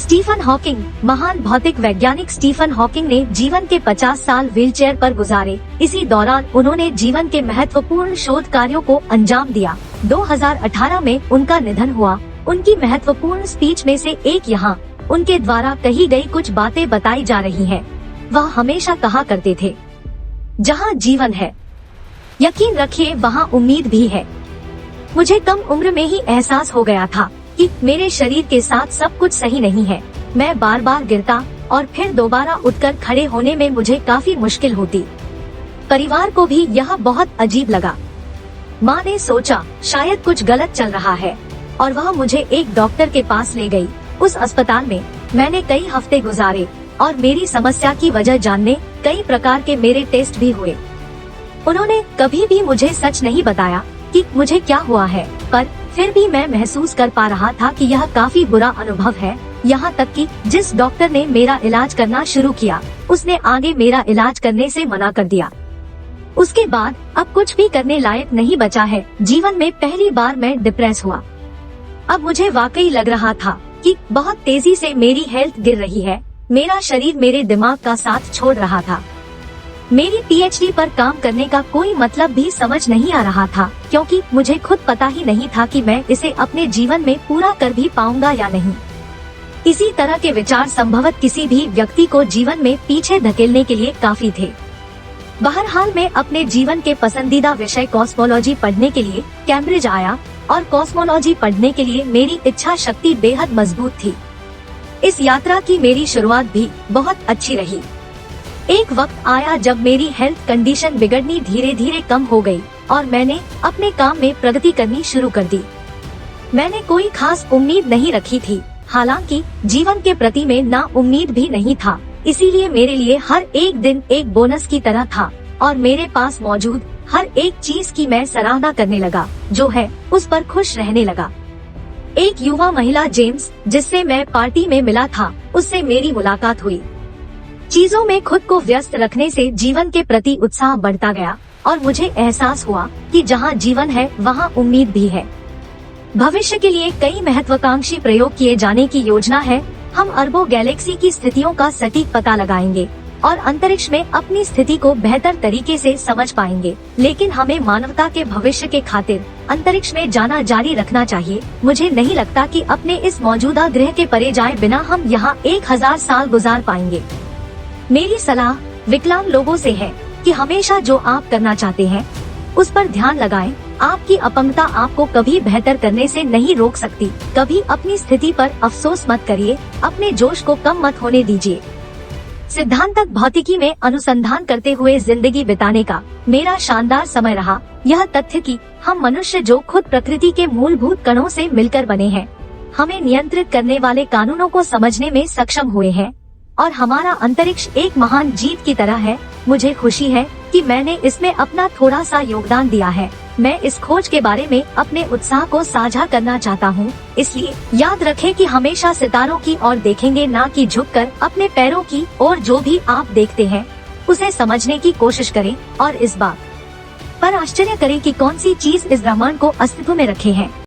Stephen Hawking. महान भौतिक वैज्ञानिक स्टीफन हॉकिंग ने जीवन के 50 साल व्हीलचेयर पर गुजारे। इसी दौरान उन्होंने जीवन के महत्वपूर्ण शोध कार्यों को अंजाम दिया। 2018 में उनका निधन हुआ। उनकी महत्वपूर्ण स्पीच में से एक यहाँ उनके द्वारा कही गई कुछ बातें बताई जा रही है। वह हमेशा कहा करते थे, जहाँ जीवन है, यकीन रखिए वहाँ उम्मीद भी है। मुझे कम उम्र में ही एहसास हो गया था कि मेरे शरीर के साथ सब कुछ सही नहीं है। मैं बार बार गिरता और फिर दोबारा उठकर खड़े होने में मुझे काफी मुश्किल होती। परिवार को भी यह बहुत अजीब लगा। माँ ने सोचा शायद कुछ गलत चल रहा है और वह मुझे एक डॉक्टर के पास ले गई। उस अस्पताल में मैंने कई हफ्ते गुजारे और मेरी समस्या की वजह जानने कई प्रकार के मेरे टेस्ट भी हुए। उन्होंने कभी भी मुझे सच नहीं बताया कि मुझे क्या हुआ है, पर फिर भी मैं महसूस कर पा रहा था कि यह काफी बुरा अनुभव है। यहाँ तक कि जिस डॉक्टर ने मेरा इलाज करना शुरू किया, उसने आगे मेरा इलाज करने से मना कर दिया। उसके बाद अब कुछ भी करने लायक नहीं बचा है। जीवन में पहली बार मैं डिप्रेस हुआ। अब मुझे वाकई लग रहा था कि बहुत तेजी से मेरी हेल्थ गिर रही है। मेरा शरीर मेरे दिमाग का साथ छोड़ रहा था। मेरी पीएचडी पर काम करने का कोई मतलब भी समझ नहीं आ रहा था, क्योंकि मुझे खुद पता ही नहीं था कि मैं इसे अपने जीवन में पूरा कर भी पाऊंगा या नहीं। इसी तरह के विचार संभवतः किसी भी व्यक्ति को जीवन में पीछे धकेलने के लिए काफी थे। बहरहाल मैं अपने जीवन के पसंदीदा विषय कॉस्मोलॉजी पढ़ने के लिए कैम्ब्रिज आया और कॉस्मोलॉजी पढ़ने के लिए मेरी इच्छा शक्ति बेहद मजबूत थी। इस यात्रा की मेरी शुरुआत भी बहुत अच्छी रही। एक वक्त आया जब मेरी हेल्थ कंडीशन बिगड़नी धीरे धीरे कम हो गई और मैंने अपने काम में प्रगति करनी शुरू कर दी। मैंने कोई खास उम्मीद नहीं रखी थी, हालांकि जीवन के प्रति में ना उम्मीद भी नहीं था। इसीलिए मेरे लिए हर एक दिन एक बोनस की तरह था और मेरे पास मौजूद हर एक चीज की मैं सराहना करने लगा, जो है उस पर खुश रहने लगा। एक युवा महिला जेम्स, जिससे मैं पार्टी में मिला था, उससे मेरी मुलाकात हुई। चीजों में खुद को व्यस्त रखने से जीवन के प्रति उत्साह बढ़ता गया और मुझे एहसास हुआ कि जहाँ जीवन है वहाँ उम्मीद भी है। भविष्य के लिए कई महत्वाकांक्षी प्रयोग किए जाने की योजना है। हम अरबों गैलेक्सी की स्थितियों का सटीक पता लगाएंगे और अंतरिक्ष में अपनी स्थिति को बेहतर तरीके से समझ पाएंगे। लेकिन हमें मानवता के भविष्य के खातिर अंतरिक्ष में जाना जारी रखना चाहिए। मुझे नहीं लगता कि अपने इस मौजूदा ग्रह के परे जाए बिना हम यहाँ 1000 साल गुजार पाएंगे। मेरी सलाह विकलांग लोगों से है कि हमेशा जो आप करना चाहते हैं उस पर ध्यान लगाएं। आपकी अपंगता आपको कभी बेहतर करने से नहीं रोक सकती। कभी अपनी स्थिति पर अफसोस मत करिए, अपने जोश को कम मत होने दीजिए। सिद्धांतक भौतिकी में अनुसंधान करते हुए जिंदगी बिताने का मेरा शानदार समय रहा। यह तथ्य कि हम मनुष्य जो खुद प्रकृति के मूलभूत कणों से मिलकर बने हैं, हमें नियंत्रित करने वाले कानूनों को समझने में सक्षम हुए हैं और हमारा अंतरिक्ष एक महान जीत की तरह है। मुझे खुशी है कि मैंने इसमें अपना थोड़ा सा योगदान दिया है। मैं इस खोज के बारे में अपने उत्साह को साझा करना चाहता हूँ। इसलिए याद रखें कि हमेशा सितारों की ओर देखेंगे, ना कि झुककर अपने पैरों की ओर। जो भी आप देखते हैं उसे समझने की कोशिश करें और इस बात पर आश्चर्य करें कि कौन सी चीज इस ब्रह्मांड को अस्तित्व में रखे हैं।